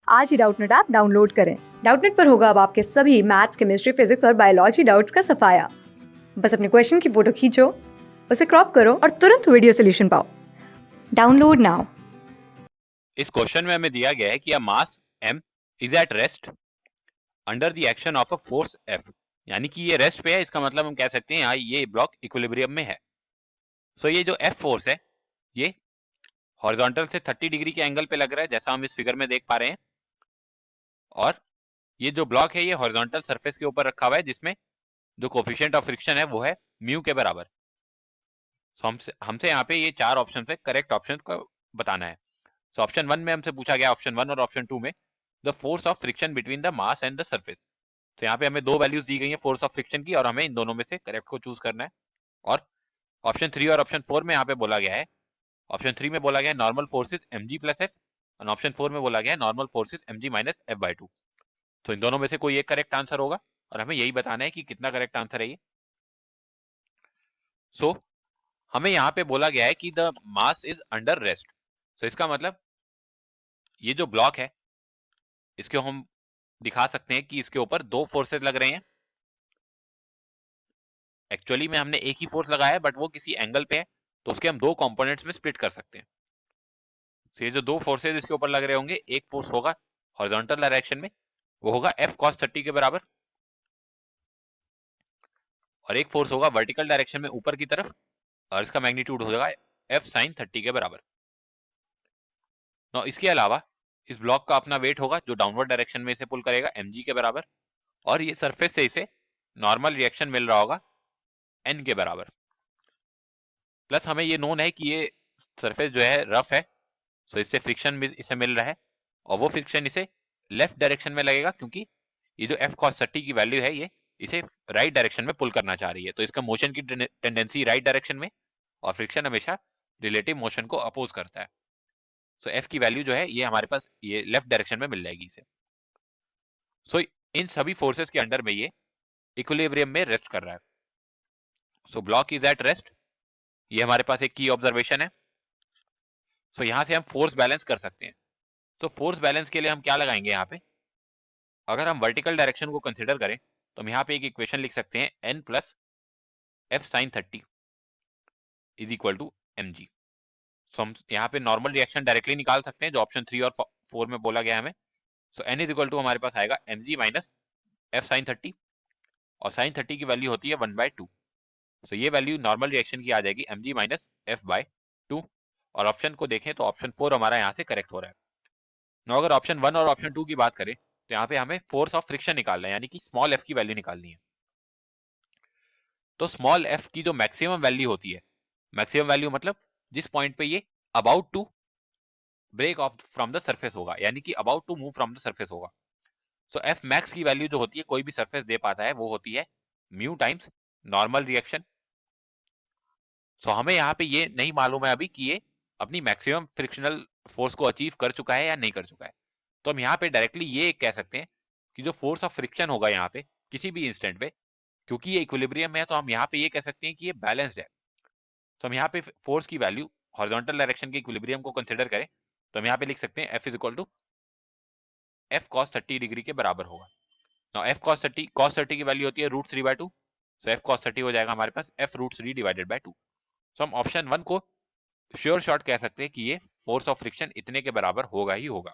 आज ही Doubtnut app download करें। Doubtnut पर होगा अब आपके सभी मैथ्स, केमिस्ट्री, फिजिक्स और बायोलॉजी डाउट्स का सफाया। बस अपने क्वेश्चन की फोटो खींचो, उसे क्रॉप करो और तुरंत वीडियो सोल्यूशन पाओ। Download now. इस क्वेश्चन में हमें दिया गया है कि अ मास m is at rest under the action of a force F, यानी कि ये रेस्ट पे है। इसका मतलब हम कह सकते हैं यहाँ ये ब्लॉक इक्विलिब्रियम में है। सो ये जो F फोर्स है ये हॉरिजॉन्टल से 30 डिग्री के एंगल पे लग रहा है, जैसा हम इस फिगर में देख पा रहे हैं। और ये जो ब्लॉक है ये हॉरिजॉन्टल सरफेस के ऊपर रखा हुआ है, जिसमें जो कोफिशिएंट ऑफ फ्रिक्शन है वो है म्यू के बराबर। सो हमसे यहाँ पे ये चार ऑप्शन है, करेक्ट ऑप्शन को बताना है। सो ऑप्शन 1 में हमसे पूछा गया, ऑप्शन 1 और ऑप्शन 2 में, the force of friction between the mass and the surface. तो यहाँ पे हमें दो वैल्यूज दी गई है फोर्स ऑफ फ्रिक्शन की, और हमें इन दोनों में से करेक्ट को चूज करना है। और ऑप्शन 3 और ऑप्शन 4 में यहाँ पे बोला गया है, ऑप्शन 3 में बोला गया है normal forces mg plus F, और ऑप्शन 4 में बोला गया है normal forces mg minus F by two. तो इन दोनों में से कोई एक करेक्ट आंसर होगा, और हमें यही बताना है कि कितना करेक्ट आंसर है ये। सो हमें यहाँ पे बोला गया है कि the mass is under rest. So इसका मतलब ये जो ब्लॉक है इसके हम दिखा सकते हैं कि इसके ऊपर दो फोर्सेस लग रहे हैं। एक्चुअली में हमने एक ही फोर्स लगाया है, बट वो किसी एंगल पे है, तो उसके हम दो कंपोनेंट्स में स्प्लिट कर सकते हैं। तो ये जो दो फोर्सेस इसके ऊपर लग रहे होंगे, एक फोर्स होगा हॉरिजॉन्टल डायरेक्शन में, वो होगा F cos 30 के बराबर, और एक फोर्स होगा वर्टिकल डायरेक्शन में ऊपर की तरफ, और इसका मैग्नीट्यूड हो जाएगा F sin 30 के बराबर। इसके अलावा इस ब्लॉक का अपना वेट होगा जो डाउनवर्ड डायरेक्शन में इसे पुल करेगा mg के बराबर, और ये सरफेस से इसे नॉर्मल रिएक्शन मिल रहा होगा n के बराबर। प्लस हमें ये नोन है कि ये सरफेस जो है रफ है, सो इससे फ्रिक्शन भी इसे मिल रहा है, और वो फ्रिक्शन इसे लेफ्ट डायरेक्शन में लगेगा, क्योंकि ये जो F cos 30 की वैल्यू है ये इसे राइट डायरेक्शन में पुल करना चाह रही है। तो इसका मोशन की टेंडेंसी राइट डायरेक्शन में, और फ्रिक्शन हमेशा रिलेटिव मोशन को अपोज करता है। सो F की वैल्यू जो है ये हमारे पास ये लेफ्ट डायरेक्शन में मिल जाएगी इसे। सो इन सभी फोर्सेस के अंडर में ये इक्विलिब्रियम में रेस्ट कर रहा है। So block is at rest, ये हमारे पास एक की ऑब्जर्वेशन है। सो यहां से हम फोर्स बैलेंस कर सकते हैं। तो फोर्स बैलेंस के लिए हम क्या लगाएंगे यहाँ पे, अगर हम वर्टिकल डायरेक्शन को कंसिडर करें तो हम यहाँ पे एक इक्वेशन लिख सकते हैं n plus F sine 30 is equal to mg। So हम यहाँ पे नॉर्मल रिएक्शन डायरेक्टली निकाल सकते हैं, जो ऑप्शन 3 और 4 में बोला गया हमें। सो n इज इक्वल टू हमारे पास आएगा mg माइनस एफ साइन 30, और साइन 30 की वैल्यू होती है 1/2। सो ये वैल्यू नॉर्मल रिएक्शन की आ जाएगी mg minus F by two. और ऑप्शन को देखें तो ऑप्शन 4 हमारा यहाँ से करेक्ट हो रहा है। नो अगर ऑप्शन 1 और ऑप्शन 2 की बात करें तो यहाँ पे हमें फोर्स ऑफ फ्रिक्शन निकालना है, यानी कि स्मॉल एफ की वैल्यू निकालनी है। तो स्मॉल एफ की जो मैक्सिमम वैल्यू होती है, मैक्सिमम वैल्यू मतलब जिस पॉइंट पे ये about to break off from the surface होगा, यानी कि about to move from the surface होगा। सो एफ मैक्स की वैल्यू जो होती है कोई भी सरफेस दे पाता है, वो होती है म्यू टाइम्स नॉर्मल रिएक्शन। सो हमें यहाँ पे ये नहीं मालूम है अभी कि ये अपनी मैक्सिमम फ्रिक्शनल फोर्स को अचीव कर चुका है या नहीं कर चुका है। तो हम यहाँ पे डायरेक्टली ये कह सकते हैं कि जो फोर्स ऑफ फ्रिक्शन होगा यहाँ पे किसी भी इंस्टेंट पे, क्योंकि ये इक्विलिब्रियम में है, तो हम यहाँ पे ये कह सकते हैं कि ये बैलेंस्ड है। तो हम यहाँ पे फोर्स की वैल्यू हॉरिजॉन्टल डायरेक्शन के इक्विलिब्रियम को कंसिडर करें तो हम यहाँ पे लिख सकते हैं F is equal to F cos 30 degree के बराबर होगा। नाउ एफ कॉस 30 की वैल्यू होती है √3/2। सो एफ कॉस 30 हो जाएगा हमारे पास f√3 डिवाइडेड बाय 2। सो हम ऑप्शन 1 को श्योर शॉर्ट कह सकते हैं कि ये फोर्स ऑफ फ्रिक्शन इतने के बराबर होगा ही होगा।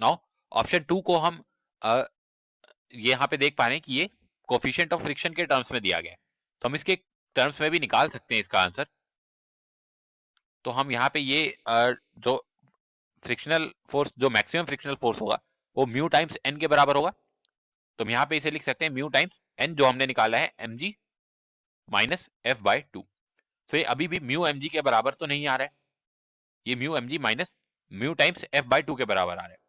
नाउ ऑप्शन 2 को हम ये यहाँ पे देख पा रहे हैं कि ये कोफिशिएंट ऑफ फ्रिक्शन के टर्म्स में दिया गया है, तो हम इसके टर्म्स में भी निकाल सकते हैं इसका आंसर। तो हम यहाँ पे ये जो फ्रिक्शनल फोर्स, जो मैक्सिमम फ्रिक्शनल फोर्स होगा वो म्यू टाइम्स एन के बराबर होगा। तो हम यहाँ पे इसे लिख सकते हैं म्यू टाइम्स एन जो हमने निकाला है mg minus F by two. तो ये अभी भी म्यू mg के बराबर तो नहीं आ रहा है, ये mu mg minus mu times F by two के बराबर आ रहा है।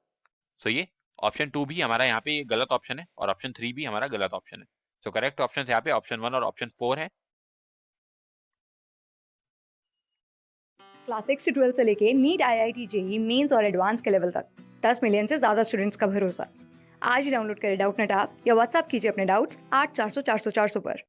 सो ये ऑप्शन 2 भी हमारा यहाँ पे गलत ऑप्शन है, और ऑप्शन 3 भी हमारा गलत ऑप्शन है। सो करेक्ट ऑप्शन यहाँ पे ऑप्शन 1 और ऑप्शन 4 है। क्लास 6 से 12 से लेके नीट, IIT, जेईई मेंस और एडवांस के लेवल तक 10 मिलियन से ज्यादा स्टूडेंट्स का भरोसा। आज ही डाउनलोड करें डाउटनेट ऐप या व्हाट्सएप कीजिए अपने डाउट्स 8400 400 400 पर।